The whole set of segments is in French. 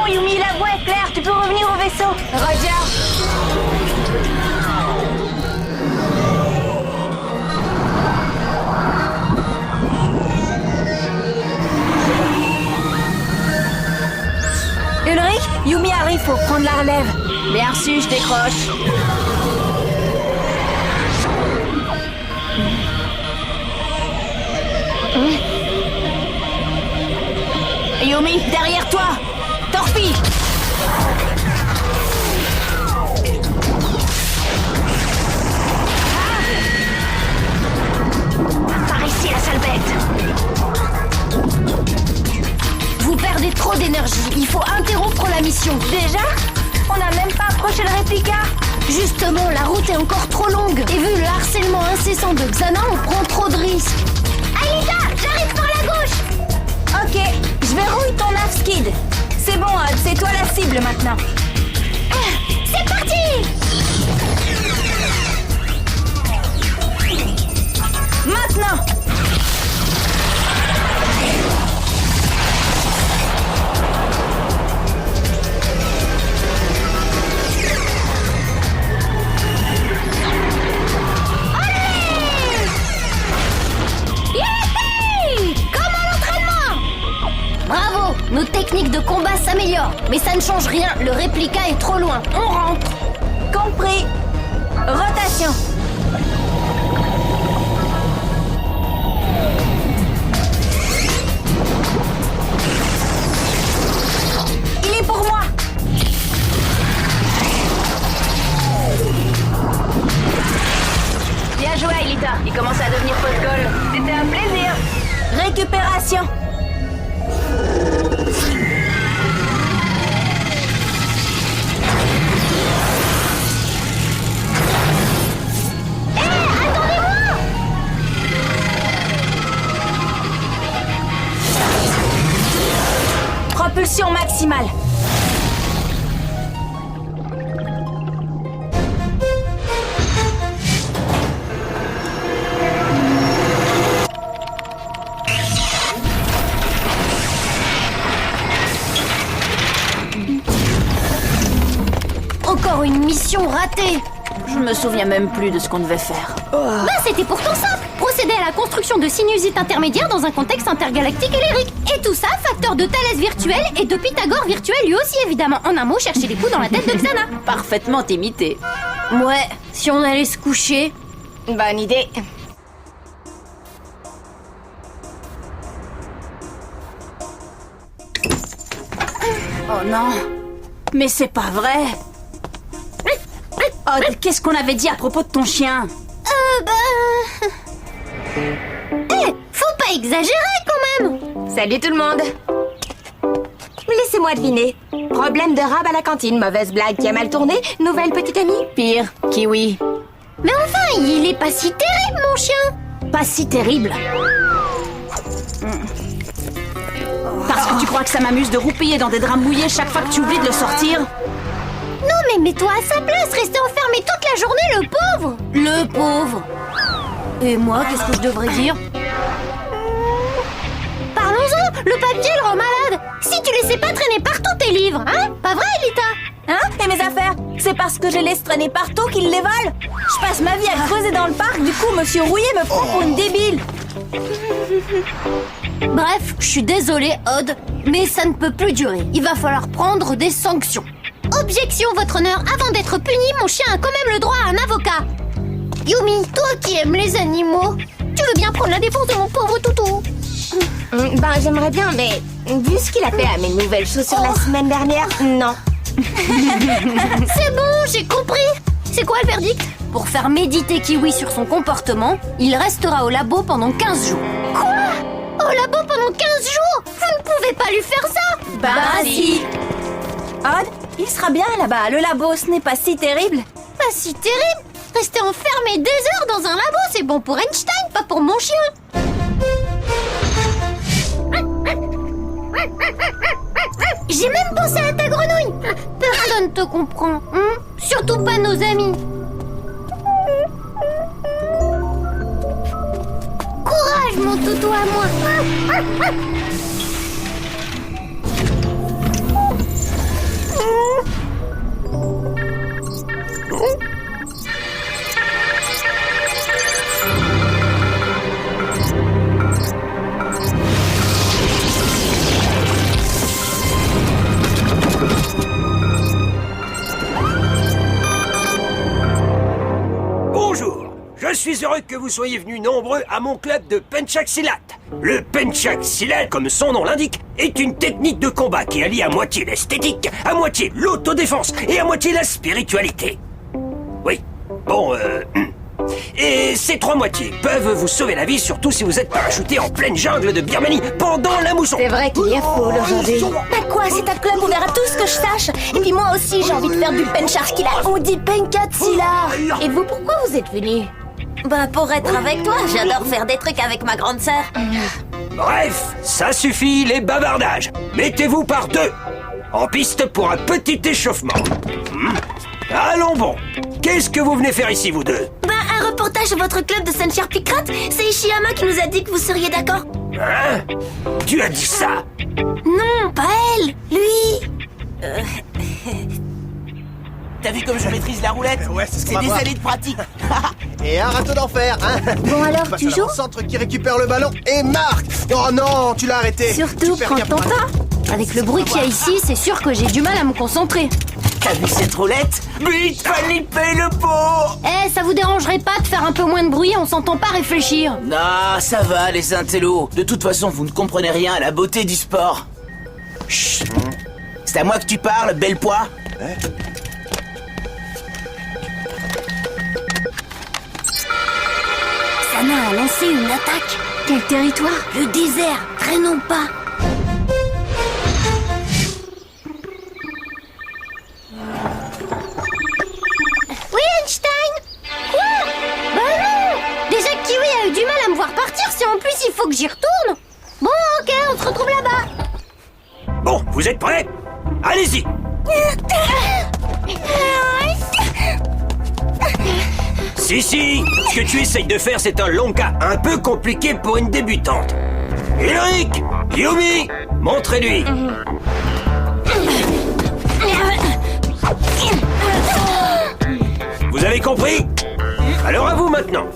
Yumi, la voie est claire, tu peux revenir au vaisseau. Roger. Ulrich, Yumi arrive, faut prendre la relève. Bien reçu, je décroche. Yumi, derrière toi. Torpille. Par ici, la sale bête. Vous perdez trop d'énergie. Il faut interrompre la mission. Déjà? On n'a même pas approché le réplica. Justement, la route est encore trop longue. Et vu le harcèlement incessant de Xana, on prend trop de risques. Aelita, j'arrive par la gauche. Ok, je verrouille ton Skid. C'est bon, Odd, c'est toi la cible maintenant. C'est parti! Maintenant! Bravo! Nos techniques de combat s'améliorent. Mais ça ne change rien, le réplica est trop loin. On rentre. Compris. Rotation. Il est pour moi. Bien joué, Aelita. Il commence à devenir post-goal. C'était un plaisir. Récupération. Propulsion maximale. Encore une mission ratée. Je me souviens même plus de ce qu'on devait faire. Bah, c'était pourtant simple. Procéder à la construction de sinusites intermédiaires dans un contexte intergalactique et lyrique. Et tout ça, facteur de Thalès virtuel et de Pythagore virtuel lui aussi évidemment. En un mot, chercher les coups dans la tête de Xana. Parfaitement imité. Ouais, si on allait se coucher. Bonne idée. Oh non. Mais c'est pas vrai. Odd, qu'est-ce qu'on avait dit à propos de ton chien? Faut pas exagérer quand même. Salut tout le monde. Laissez-moi deviner. Problème de rab à la cantine, mauvaise blague qui a mal tourné, nouvelle petite amie. Pire, Kiwi. Mais enfin, il est pas si terrible mon chien. Pas si terrible. Parce que tu crois que ça m'amuse de roupiller dans des draps mouillés chaque fois que tu oublies de le sortir? Non mais mets-toi à sa place, rester enfermé toute la journée, le pauvre. Le pauvre. Et moi, qu'est-ce que je devrais dire? Parlons-en, le papier le rend malade. Si tu laissais pas traîner partout tes livres, hein? Pas vrai, Elita? Hein? Et mes affaires? C'est parce que je laisse traîner partout qu'ils les volent? Je passe ma vie à creuser dans le parc, du coup, Monsieur Rouillet me prend pour une débile. Bref, je suis désolée, Odd, mais ça ne peut plus durer. Il va falloir prendre des sanctions. Objection, votre honneur. Avant d'être puni, mon chien a quand même le droit à un avocat. Yumi, toi qui aimes les animaux, tu veux bien prendre la défense de mon pauvre toutou? Ben j'aimerais bien, mais vu ce qu'il a fait à mes nouvelles chaussures la semaine dernière, non. C'est bon, j'ai compris. C'est quoi le verdict? Pour faire méditer Kiwi sur son comportement, il restera au labo pendant 15 jours. Quoi? Au labo pendant 15 jours? Vous ne pouvez pas lui faire ça? Bah si. Odd, il sera bien là-bas. Le labo, ce n'est pas si terrible. Pas si terrible. Rester enfermé des heures dans un labo, c'est bon pour Einstein, pas pour mon chien. J'ai même pensé à ta grenouille. Personne te comprend, hein? Surtout pas nos amis. Courage, mon toutou à moi. suis heureux que vous soyez venus nombreux à mon club de Pencak Silat. Le Pencak Silat, comme son nom l'indique, est une technique de combat qui allie à moitié l'esthétique, à moitié l'autodéfense et à moitié la spiritualité. Oui, bon, Et ces trois moitiés peuvent vous sauver la vie, surtout si vous êtes parachuté en pleine jungle de Birmanie pendant la mousson. C'est vrai qu'il y a foule aujourd'hui. Bah quoi, c'est un club ouvert à tous que je sache. Et puis moi aussi, j'ai envie de faire du Pencak Silat. On dit Pencak Silat. Et vous, pourquoi vous êtes venus? Bah pour être avec toi, j'adore faire des trucs avec ma grande sœur. Bref, ça suffit les bavardages. Mettez-vous par deux, en piste pour un petit échauffement. Allons bon. Qu'est-ce que vous venez faire ici, vous deux? Bah un reportage sur votre club de Sunshine Picrat. C'est Ishiyama qui nous a dit que vous seriez d'accord. Hein? Tu as dit ça? Non, pas elle, lui. T'as vu comme je maîtrise la roulette? Ouais, c'est ce qu'on C'est va des voir. années de pratique. Et un râteau d'enfer, hein? Bon alors, Passe tu à joues? l'avant-centre qui récupère le ballon et marque. Oh non, tu l'as arrêté. Surtout, Tu perds prends rien ton pour un- temps. Avec le bruit qu'il y a ici, c'est sûr que j'ai du mal à me concentrer. T'as vu cette roulette? Vite, Felipe le pot! Eh, ça vous dérangerait pas de faire un peu moins de bruit? On s'entend pas réfléchir. Non, ça va, les intellos. De toute façon, vous ne comprenez rien à la beauté du sport. Chut. C'est à moi que tu parles, belle pois? Sana a lancé une attaque. Quel territoire? Le désert, traînons pas. Oui, Einstein? Quoi? Bah non! Déjà que Kiwi a eu du mal à me voir partir, si en plus il faut que j'y retourne. Bon, ok, on se retrouve là-bas. Bon, vous êtes prêts? Allez-y. Si, ce que tu essayes de faire, c'est un long cas un peu compliqué pour une débutante. Ulrich, Yumi, montrez-lui. Vous avez compris? Alors à vous maintenant.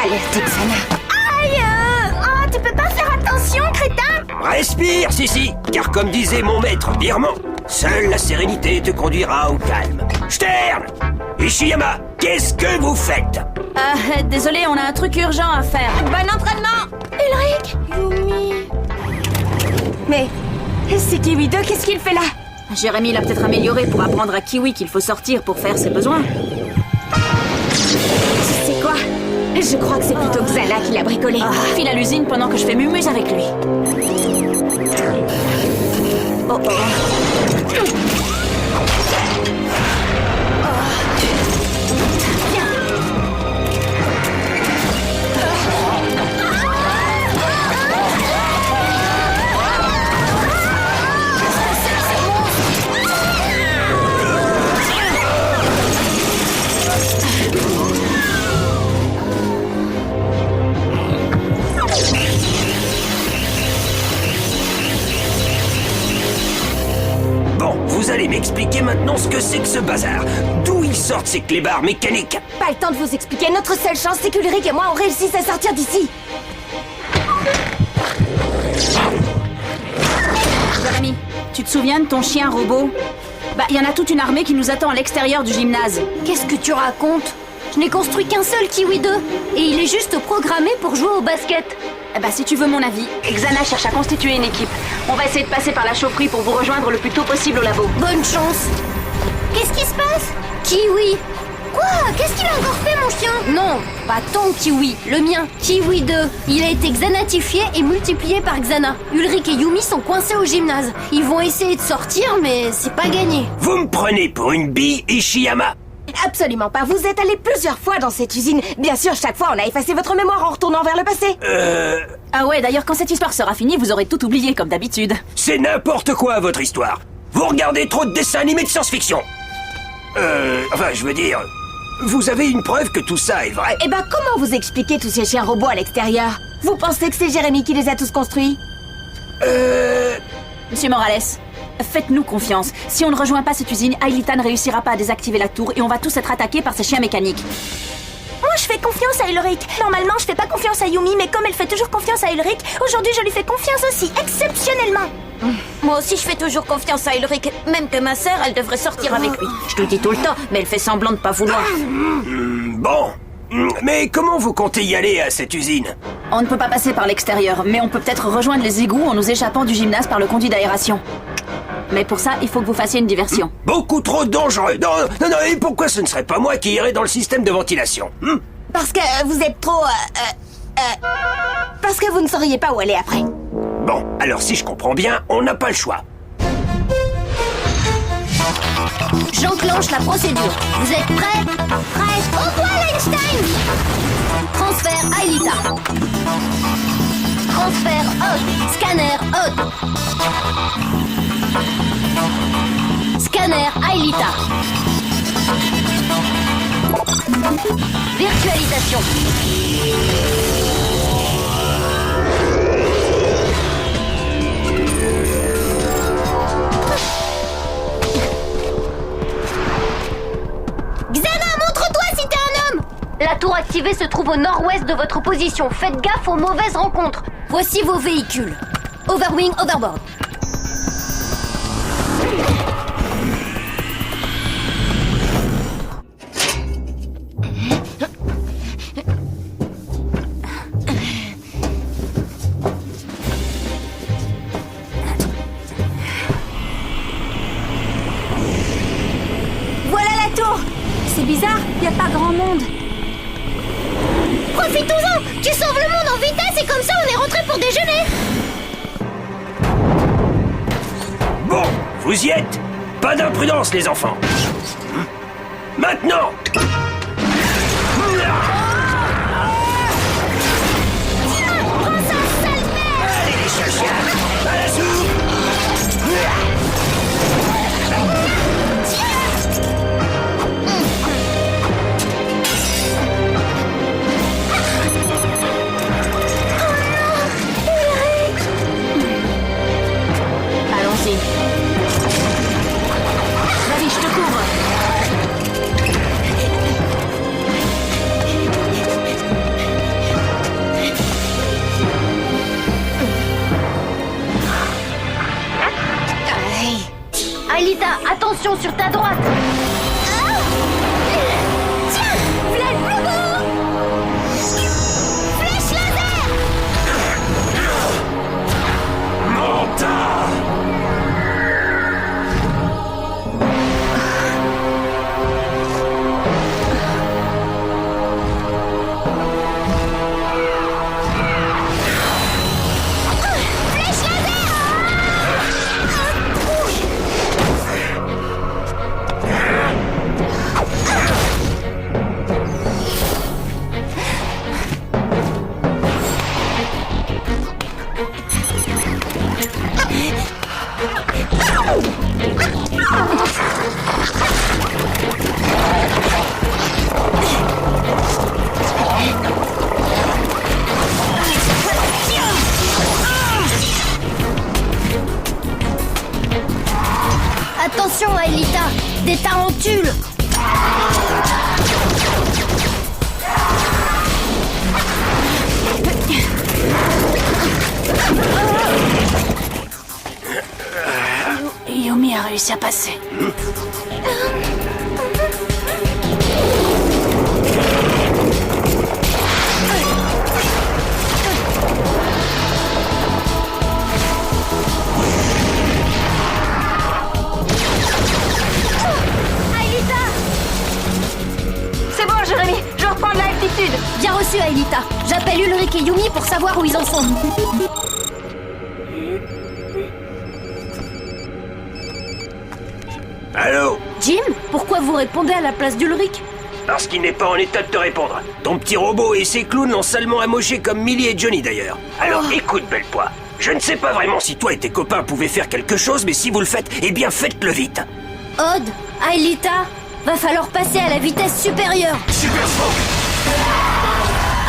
Alerte Xana. Aïe! Oh, tu peux pas faire attention, crétin! Respire, Sissi, car comme disait mon maître birman, seule la sérénité te conduira au calme. Stern, Ishiyama, qu'est-ce que vous faites? Désolé, on a un truc urgent à faire. Bon entraînement! Ulrich! Yumi... Mais c'est Kiwi 2, qu'est-ce qu'il fait là? Jérémy l'a peut-être amélioré pour apprendre à Kiwi qu'il faut sortir pour faire ses besoins. C'est quoi? Je crois que c'est plutôt Xana qui l'a bricolé. File à l'usine pendant que je fais mumuse avec lui. Oh oh. Bon, vous allez m'expliquer maintenant ce que c'est que ce bazar. D'où ils sortent ces clébards mécaniques? Pas le temps de vous expliquer. Notre seule chance, c'est qu'Ulrich et moi, on réussisse à sortir d'ici. Jérémy, tu te souviens de ton chien robot? Bah, il y en a toute une armée qui nous attend à l'extérieur du gymnase. Qu'est-ce que tu racontes? Je n'ai construit qu'un seul Kiwi 2. Et il est juste programmé pour jouer au basket. Bah, si tu veux mon avis, Xana cherche à constituer une équipe. On va essayer de passer par la chaufferie pour vous rejoindre le plus tôt possible au labo. Bonne chance. Qu'est-ce qui se passe? Kiwi. Quoi? Qu'est-ce qu'il a encore fait, mon chien? Non, pas ton Kiwi, le mien, Kiwi 2. Il a été xanatifié et multiplié par Xana. Ulrich et Yumi sont coincés au gymnase. Ils vont essayer de sortir, mais c'est pas gagné. Vous me prenez pour une bille, Ishiyama? Absolument pas. Vous êtes allé plusieurs fois dans cette usine. Bien sûr, chaque fois, on a effacé votre mémoire en retournant vers le passé. Ah ouais, d'ailleurs, quand cette histoire sera finie, vous aurez tout oublié, comme d'habitude. C'est n'importe quoi, votre histoire. Vous regardez trop de dessins animés de science-fiction. Enfin, je veux dire... Vous avez une preuve que tout ça est vrai? Eh ben, comment vous expliquez tous ces chiens robots à l'extérieur? Vous pensez que c'est Jérémy qui les a tous construits? Monsieur Morales, faites-nous confiance. Si on ne rejoint pas cette usine, Ailitan ne réussira pas à désactiver la tour et on va tous être attaqués par ces chiens mécaniques. Moi, je fais confiance à Ulrich. Normalement, je fais pas confiance à Yumi, mais comme elle fait toujours confiance à Ulrich, aujourd'hui, je lui fais confiance aussi, exceptionnellement. Moi aussi, je fais toujours confiance à Ulrich. Même que ma sœur, elle devrait sortir avec lui. Je te le dis tout le temps, mais elle fait semblant de pas vouloir. Bon. Mais comment vous comptez y aller à cette usine? On ne peut pas passer par l'extérieur, mais on peut peut-être rejoindre les égouts en nous échappant du gymnase par le conduit d'aération. Mais pour ça, il faut que vous fassiez une diversion. Beaucoup trop dangereux. Non, et pourquoi ce ne serait pas moi qui irais dans le système de ventilation? Parce que vous êtes trop... Parce que vous ne sauriez pas où aller après. Bon, alors si je comprends bien, on n'a pas le choix. J'enclenche la procédure. Vous êtes prêts? Prêts? Au poil, Einstein! Transfert Aelita. Transfert Odd. Scanner Odd. Scanner Aelita. Virtualisation. La tour activée se trouve au nord-ouest de votre position. Faites gaffe aux mauvaises rencontres. Voici vos véhicules. Overwing, Overboard. Voilà la tour. C'est bizarre, y a pas grand monde. Profitons-en! Tu sauves le monde en vitesse et comme ça on est rentré pour déjeuner! Bon, vous y êtes? Pas d'imprudence, les enfants. Maintenant! Allez, les chiens, à la soupe! Allons-y. Vas-y, je te couvre. Aelita, attention sur ta droite! Tiens! Flèche Plugo! Flèche laser! Menteur! Flèche laser! Attention, Aelita! Des tarentules! Yumi a réussi à passer. Aelita! C'est bon, Jérémy, je reprends de l'altitude. Bien reçu, Aelita. J'appelle Ulrich et Yumi pour savoir où ils en sont. Allô? Jim, pourquoi vous répondez à la place d'Ulrich? Parce qu'il n'est pas en état de te répondre. Ton petit robot et ses clowns l'ont salement amoché comme Millie et Johnny d'ailleurs. Alors écoute, belle pois. Je ne sais pas vraiment si toi et tes copains pouvaient faire quelque chose, mais si vous le faites, eh bien faites-le vite. Odd, Aelita, va falloir passer à la vitesse supérieure. Super Smoke!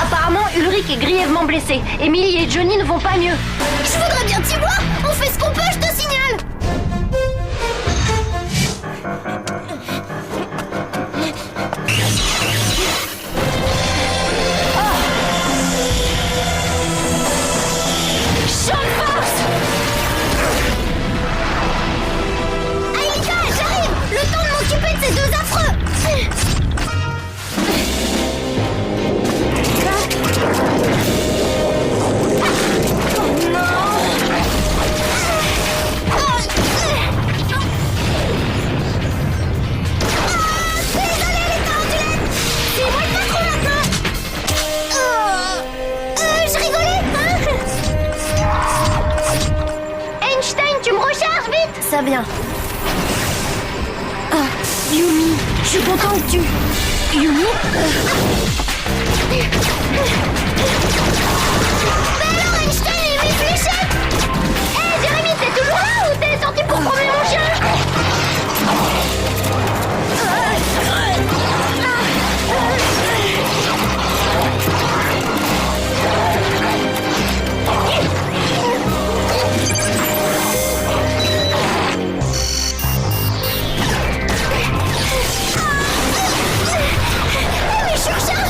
Apparemment, Ulrich est grièvement blessé. Emily et Johnny ne vont pas mieux. Je voudrais bien t'y voir. On fait ce qu'on peut, je te signale. Champ de force! bien. Ah, Yumi, je suis content que tu... Yumi Mais alors, Einstein et mes fléchettes! Hé, Jérémy, t'es toujours là ou t'es sorti pour promener mon chien? Mais je suis rechargée!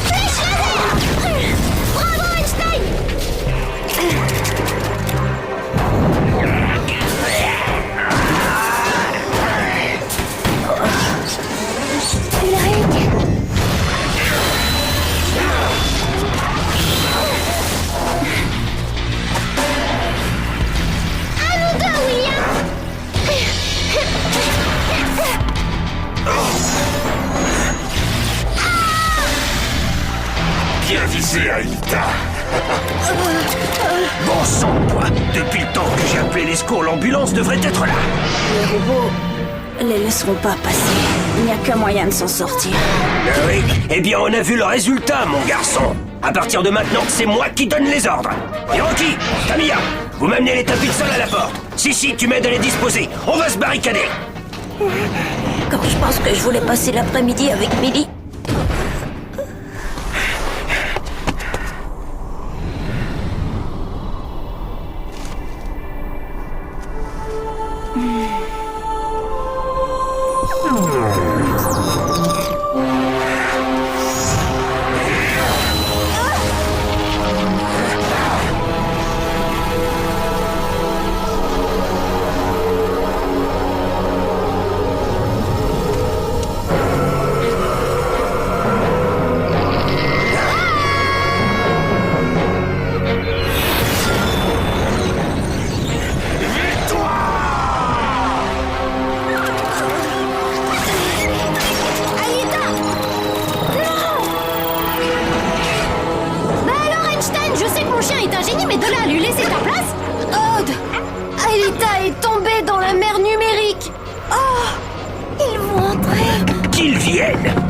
Flèche laser! Bravo, Einstein! Ulrich! À nous deux, William! Bien visé, Aïta. Bon sang, toi. Depuis le temps que j'ai appelé les secours, l'ambulance devrait être là. Les robots les laisseront pas passer. Il n'y a qu'un moyen de s'en sortir. Oui, eh bien on a vu le résultat, mon garçon. À partir de maintenant, c'est moi qui donne les ordres. Hiroki, Tamiya, vous m'amenez les tapis de sol à la porte. Si, tu m'aides à les disposer. On va se barricader. Quand je pense que je voulais passer l'après-midi avec Millie.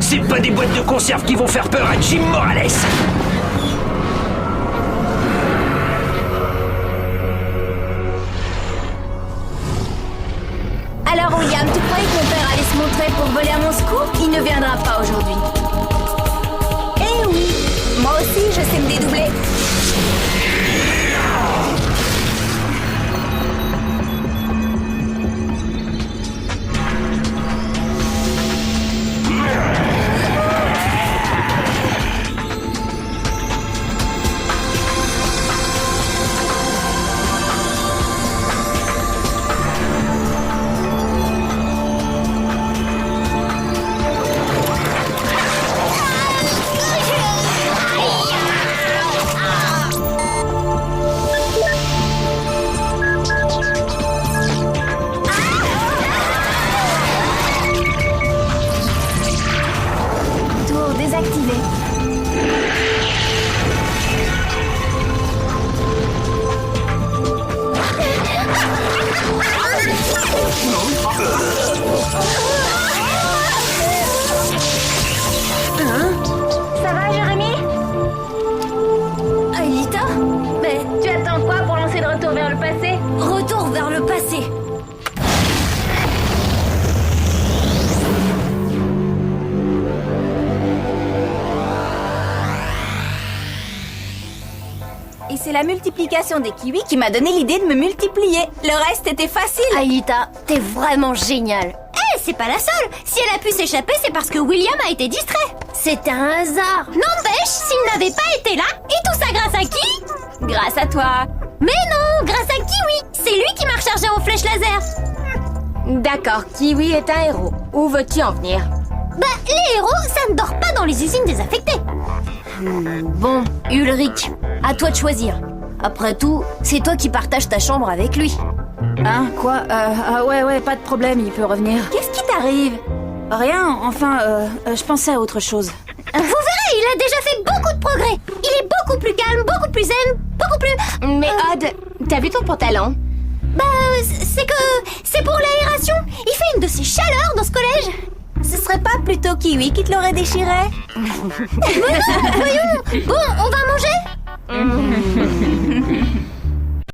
C'est pas des boîtes de conserve qui vont faire peur à Jim Morales. Alors William, tu croyais que mon père allait se montrer pour voler à mon secours? Il ne viendra pas aujourd'hui. Eh oui, moi aussi je sais me dédoubler. Ça va, Jérémy? Aelita? Mais Tu attends quoi pour lancer le retour vers le passé? retour vers le passé. Et c'est la multiplication des kiwis qui m'a donné l'idée de me multiplier. Le reste était facile. Aïta, t'es vraiment géniale. Eh, c'est pas la seule. Si elle a pu s'échapper, c'est parce que William a été distrait. C'était un hasard. N'empêche, s'il n'avait pas été là, et tout ça grâce à qui? Grâce à toi. Mais non, grâce à Kiwi. C'est lui qui m'a rechargé en flèche laser. D'accord, Kiwi est un héros. Où veux-tu en venir? Bah, les héros, ça ne dort pas dans les usines désaffectées. Bon, Ulrich, à toi de choisir. Après tout, c'est toi qui partages ta chambre avec lui. Hein, quoi? Ouais, pas de problème, il peut revenir. Qu'est-ce qui t'arrive? Rien, enfin, je pensais à autre chose. Vous verrez, il a déjà fait beaucoup de progrès. Il est beaucoup plus calme, beaucoup plus zen, beaucoup plus. Mais Odd, t'as vu ton pantalon? Bah, c'est pour l'aération. Il fait une de ces chaleurs dans ce collège. Ce serait pas plutôt Kiwi qui te l'aurait déchiré? Voyons,